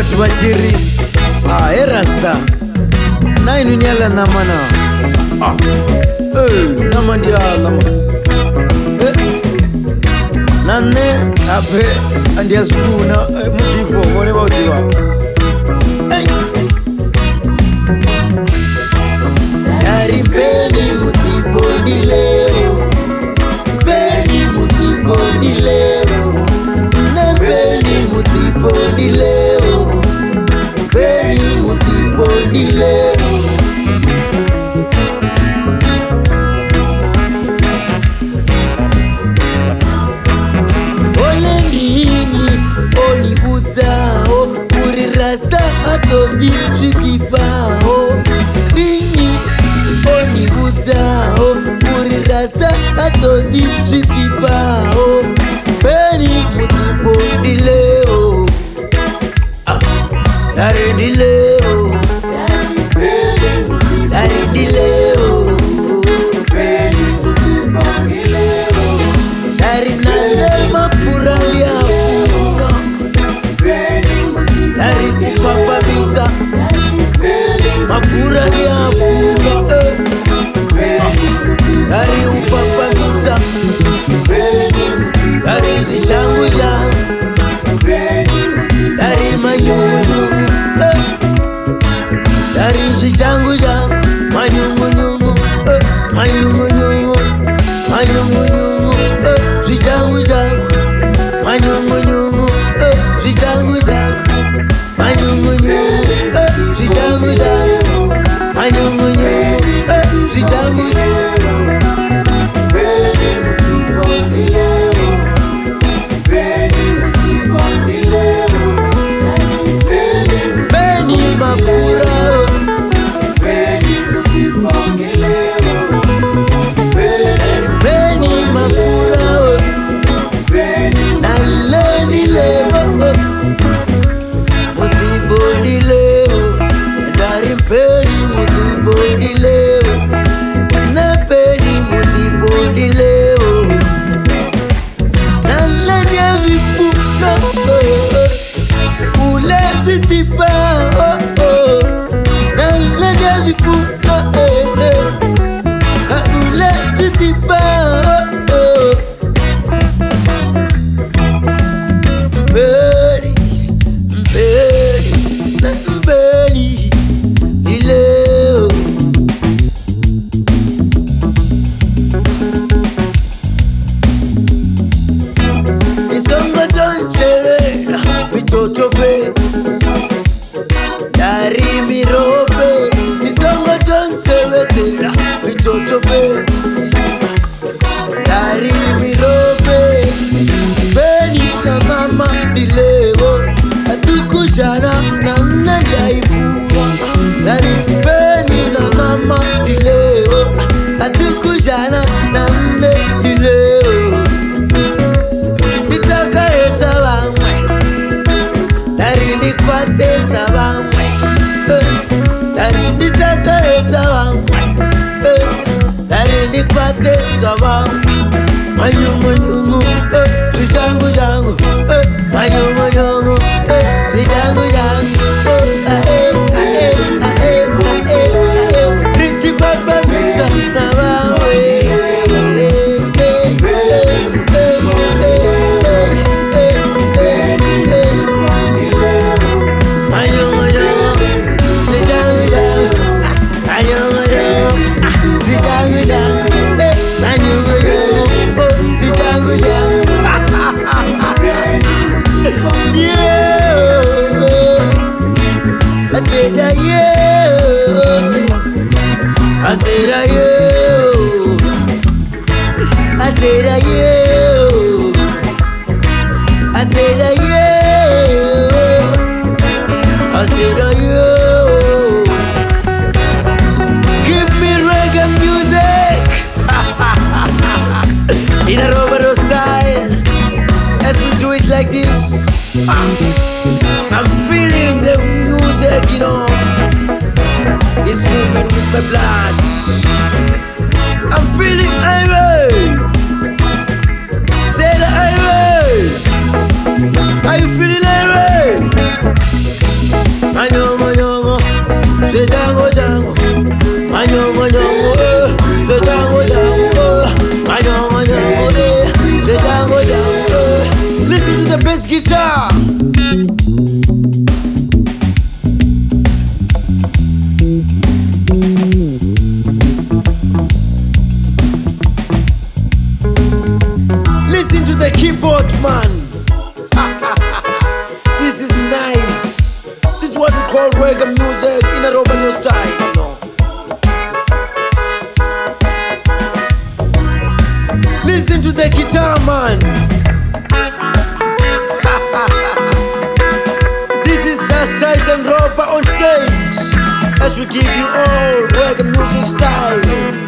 watu wachiri erasta nainu nyala namana namandia lama nanne ape andia sfuna mutifo mone bautiwa Dari peni mutifo di leo, peni mutifo di leo, na peni mutifo di leo, peni mutifo di leo. Olendini onibuzao, uri rasta atodi shikipao. Onibuzao, uri rasta atodi shikipao. Peni mutifo di leo, dari di leo, dari di leo, peni mutifo di leo, dari nale mafurandi afuna, dari kupapabisa mafurandi afuna, dari upapabisa, dari si changu changu, dari manyungu, dari si changu changu, manyungu, manyungu, manyungu, si changu changu, manyungu, si changu changu, manyungu, si changu changu, manyungu, si changu changu. Dari mirobe, misongo tonsewetera, mitoto besi. Dari mirobe, beni na mama dilego, atukushana na nanya ifua. Dari beni na mama dilego, atukushana na nne dilego. Nitaka esa bangwe, dari nikwate sabangwe. Dari nitaka sabangwe, dari nikwate sabangwe. Manyungu, si changu changu, manyungu, si changu changu. Richi papa misa na bawe. Give me reggae music in a Roberto style, as we do it like this. I'm feeling the music, you know. It's moving with my blood. I'm feeling irate. Say the irate. Are you feeling irate? Manyongo nyongo, the jango jango. Manyongo nyongo, the jango jango. Listen to the bass guitar. Listen to the keyboard, man. This is nice. This is what we call reggae music in a Romano style, you know. Listen to the guitar, man. This is just Tight and Roper on stage as we give you all reggae music style.